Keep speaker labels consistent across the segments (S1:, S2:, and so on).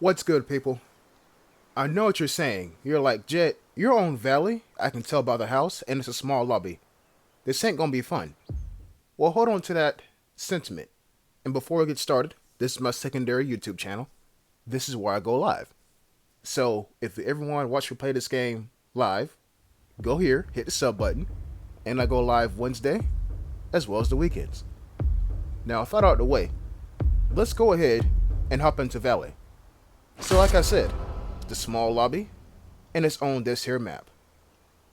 S1: What's good, people? I know what you're saying. You're like, Jet, your own valley? I can tell by the house, and it's a small lobby. This ain't gonna be fun. Well, hold on to that sentiment. And before we get started, this is my secondary YouTube channel. This is where I go live. So, if everyone wants me play this game live, go here, hit the sub button, and I go live Wednesday, as well as the weekends. Now, if I out the way, let's go ahead and hop into Valley. So, like I said, the small lobby, and it's on this here map.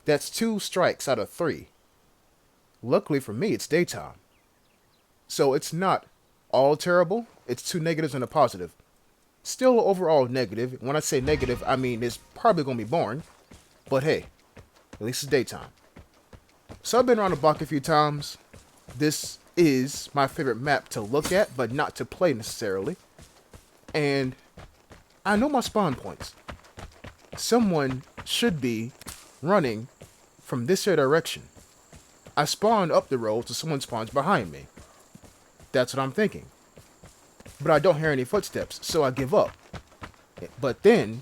S1: That's 2 strikes out of 3. Luckily for me, it's daytime. So it's not all terrible. It's 2 negatives and a positive. Still overall negative. When I say negative, I mean it's probably going to be boring. But hey, at least it's daytime. So I've been around the block a few times. This is my favorite map to look at, but not to play necessarily. And I know my spawn points. Someone should be running from this here direction. I spawned up the road, so someone spawns behind me. That's what I'm thinking. But I don't hear any footsteps, so I give up. But then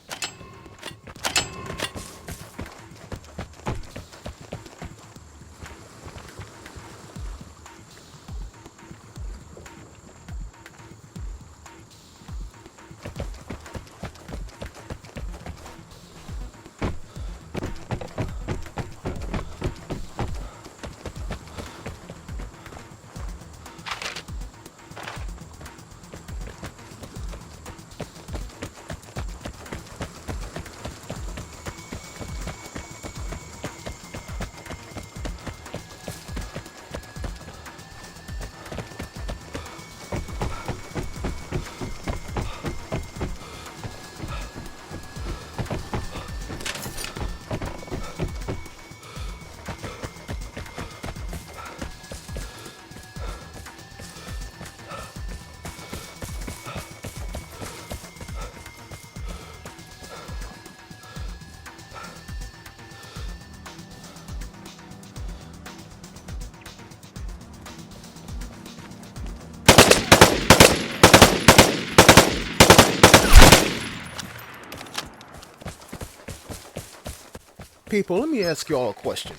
S1: people, let me ask you all a question.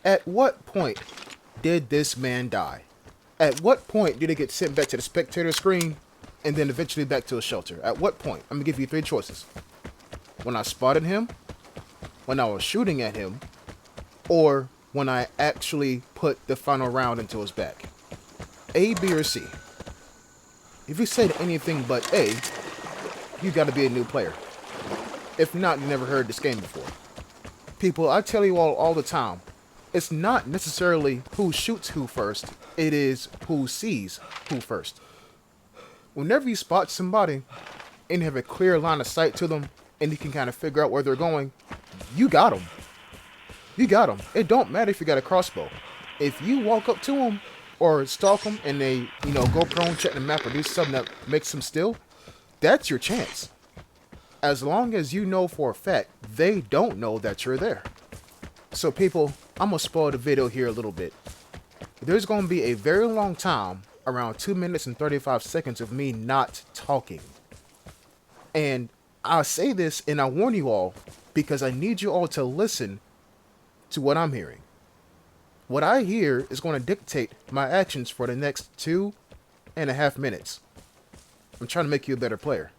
S1: At what point did this man die? At what point did he get sent back to the spectator screen and then eventually back to a shelter? At what point? I'm going to give you 3 choices. When I spotted him, when I was shooting at him, or when I actually put the final round into his back. A, B, or C. If you said anything but A, you got to be a new player. If not, you never heard this game before. People, I tell you all the time, it's not necessarily who shoots who first, it is who sees who first. Whenever you spot somebody and you have a clear line of sight to them and you can kind of figure out where they're going, you got them. You got them. It don't matter if you got a crossbow. If you walk up to them or stalk them and they, go prone, check the map or do something that makes them still, that's your chance. As long as you know for a fact they don't know that you're there. So people, I'm going to spoil the video here a little bit. There's going to be a very long time, around 2 minutes and 35 seconds of me not talking. And I say this and I warn you all because I need you all to listen to what I'm hearing. What I hear is going to dictate my actions for the next 2.5 minutes. I'm trying to make you a better player.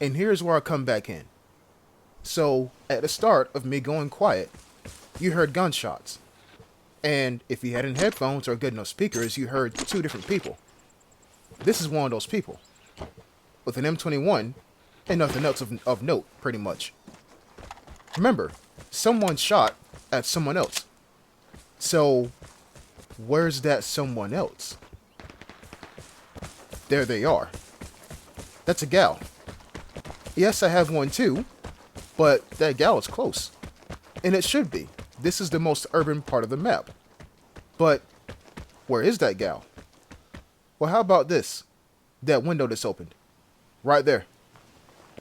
S1: And here's where I come back in. So, at the start of me going quiet, you heard gunshots. And if you had in headphones or good enough speakers, you heard two different people. This is one of those people. With an M21 and nothing else of note, pretty much. Remember, someone shot at someone else. So, where's that someone else? There they are. That's a gal. Yes, I have one too, but that gal is close. And it should be. This is the most urban part of the map. But, where is that gal? Well, how about this? That window that's opened. Right there.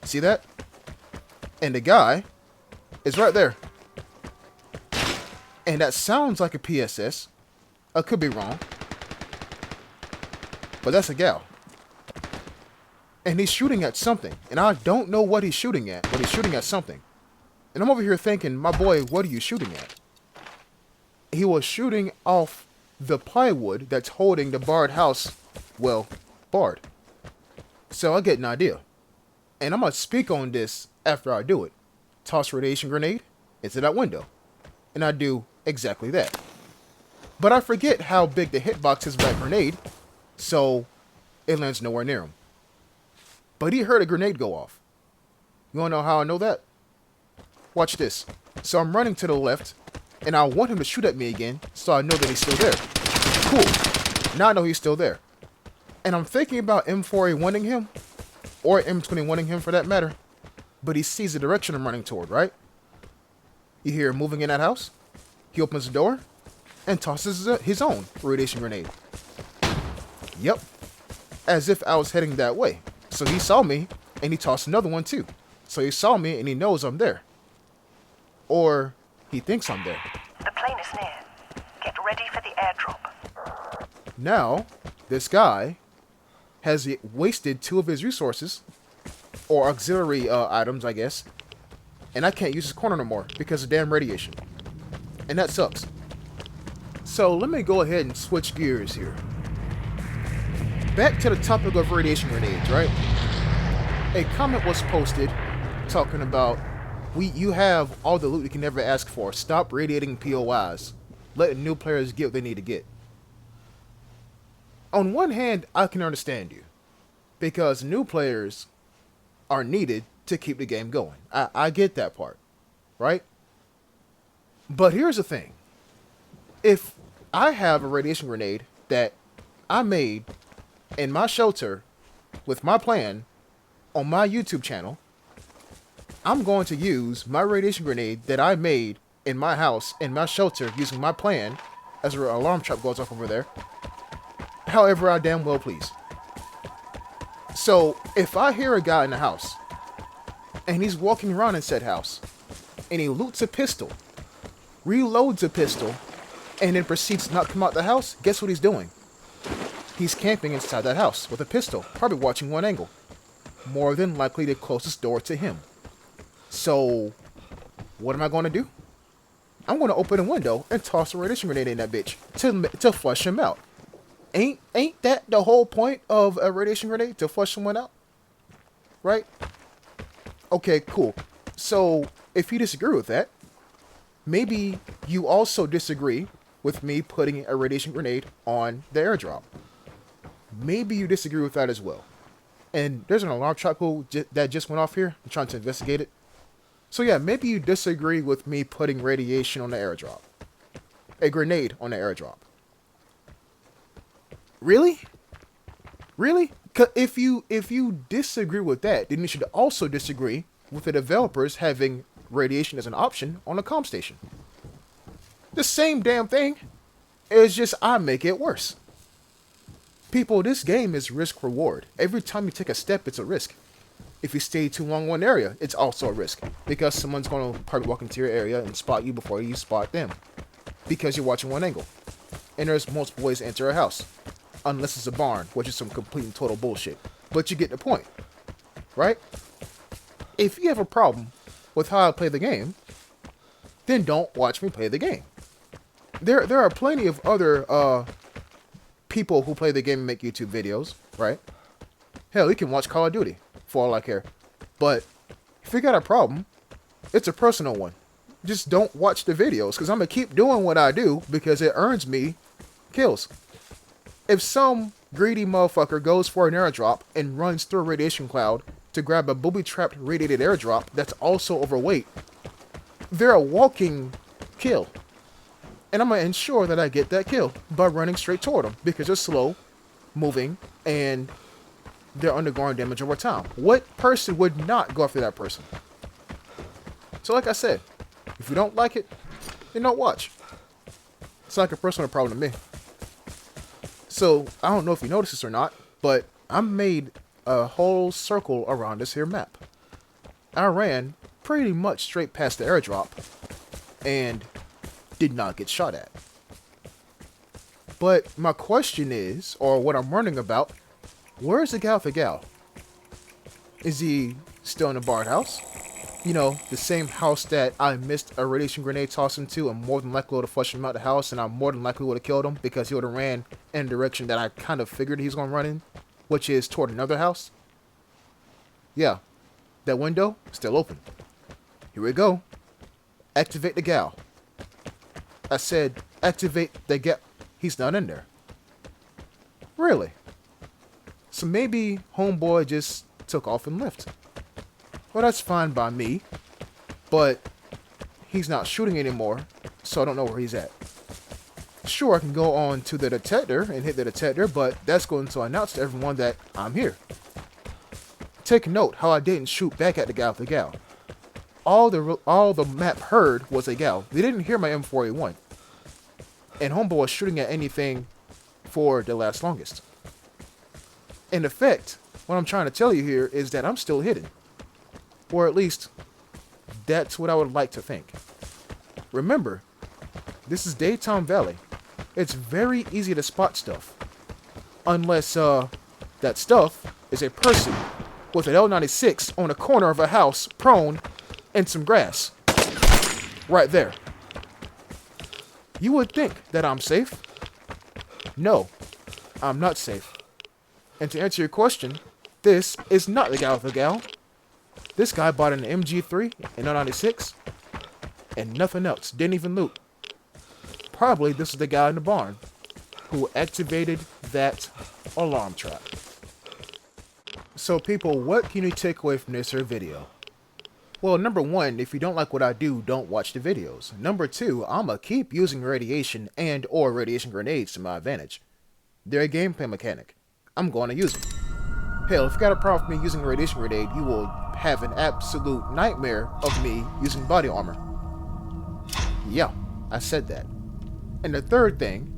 S1: See that? And the guy is right there. And that sounds like a PSS. I could be wrong. But that's a gal. And he's shooting at something. And I don't know what he's shooting at, but he's shooting at something. And I'm over here thinking, my boy, what are you shooting at? He was shooting off the plywood that's holding the barred house, well, barred. So I get an idea. And I'm going to speak on this after I do it. Toss radiation grenade into that window. And I do exactly that. But I forget how big the hitbox is of that grenade, so it lands nowhere near him. But he heard a grenade go off. You want to know how I know that? Watch this. So I'm running to the left, and I want him to shoot at me again, so I know that he's still there. Cool. Now I know he's still there. And I'm thinking about M4A1ing him, or M21ing him for that matter, but he sees the direction I'm running toward, right? You hear him moving in that house? He opens the door, and tosses his own radiation grenade. Yep. As if I was heading that way. So he saw me, and he tossed another one too. So he saw me, and he knows I'm there. Or he thinks I'm there.
S2: The plane is near. Get ready for the airdrop.
S1: Now, this guy has wasted two of his resources, or auxiliary items, I guess, and I can't use his corner no more because of damn radiation. And that sucks. So let me go ahead and switch gears here. Back to the topic of radiation grenades, right? A comment was posted talking about, you have all the loot you can ever ask for. Stop radiating POIs. Let new players get what they need to get. On one hand, I can understand you. Because new players are needed to keep the game going. I get that part. Right? But here's the thing. If I have a radiation grenade that I made in my shelter with my plan on my YouTube channel, I'm going to use my radiation grenade that I made in my house, in my shelter, using my plan, as an alarm trap goes off over there, however I damn well please. So, if I hear a guy in the house, and he's walking around in said house, and he loots a pistol, reloads a pistol, and then proceeds to not come out the house, guess what he's doing? He's camping inside that house with a pistol, probably watching one angle. More than likely the closest door to him. So, what am I going to do? I'm going to open a window and toss a radiation grenade in that bitch to flush him out. Ain't that the whole point of a radiation grenade? To flush someone out? Right? Okay, cool. So, if you disagree with that, maybe you also disagree with me putting a radiation grenade on the airdrop. Maybe you disagree with that as well. And there's an alarm trap that just went off here. I'm trying to investigate it. So yeah, maybe you disagree with me putting radiation on the airdrop. A grenade on the airdrop. Really? Really? 'Cause if you disagree with that, then you should also disagree with the developers having radiation as an option on a comm station. The same damn thing. It's just I make it worse. People, this game is risk-reward. Every time you take a step, it's a risk. If you stay too long in one area, it's also a risk. Because someone's going to probably walk into your area and spot you before you spot them. Because you're watching one angle. And there's multiple ways to enter a house. Unless it's a barn, which is some complete and total bullshit. But you get the point. Right? If you have a problem with how I play the game, then don't watch me play the game. There are plenty of other people who play the game and make YouTube videos, right? Hell, you can watch Call of Duty, for all I care. But if you got a problem, it's a personal one. Just don't watch the videos, because I'm going to keep doing what I do because it earns me kills. If some greedy motherfucker goes for an airdrop and runs through a radiation cloud to grab a booby-trapped radiated airdrop that's also overweight, they're a walking kill. And I'm going to ensure that I get that kill by running straight toward them because they're slow, moving, and they're undergoing damage over time. What person would not go after that person? So like I said, if you don't like it, then don't watch. It's like a personal problem to me. So I don't know if you noticed this or not, but I made a whole circle around this here map. I ran pretty much straight past the airdrop and did not get shot at. But my question is, or what I'm wondering about, where is the gal for gal? Is he still in the barred house? You know, the same house that I missed a radiation grenade toss him to, and more than likely would have flushed him out the house, and I more than likely would have killed him because he would have ran in a direction that I kind of figured he was going to run in, which is toward another house. Yeah, that window still open. Here we go. Activate the gal. I said activate the gal. He's not in there. Really? So maybe homeboy just took off and left. Well, that's fine by me, but he's not shooting anymore, so I don't know where he's at. Sure, I can go on to the detector and hit the detector, but that's going to announce to everyone that I'm here. Take note how I didn't shoot back at the gal with the gal. All the map heard was a gal. They didn't hear my M4A1. And homeboy was shooting at anything for the last longest. In effect, what I'm trying to tell you here is that I'm still hidden. Or at least, that's what I would like to think. Remember, this is Daytime Valley. It's very easy to spot stuff. Unless, that stuff is a person with an L96 on a corner of a house, prone, and some grass. Right there. You would think that I'm safe. No, I'm not safe. And to answer your question, this is not the guy with the gal. This guy bought an MG3 and L96 and nothing else. Didn't even loot. Probably this is the guy in the barn who activated that alarm trap. So people, what can you take away from this here video? Well, number one, if you don't like what I do, don't watch the videos. Number two, I'ma keep using radiation and or radiation grenades to my advantage. They're a gameplay mechanic. I'm going to use them. Hell, if you got a problem with me using a radiation grenade, you will have an absolute nightmare of me using body armor. Yeah, I said that. And the third thing,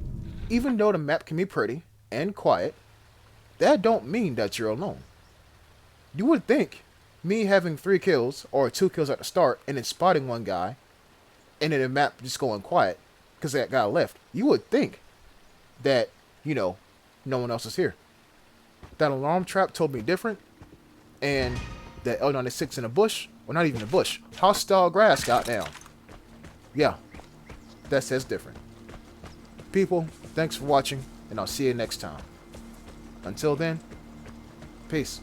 S1: even though the map can be pretty and quiet, that don't mean that you're alone. You would think me having 3 kills or 2 kills at the start and then spotting one guy and then the map just going quiet because that guy left, you would think that, you know, no one else is here. That alarm trap told me different, and that L96 in a bush, or not even a bush, hostile grass got down. Yeah, that says different. People, thanks for watching, and I'll see you next time. Until then, peace.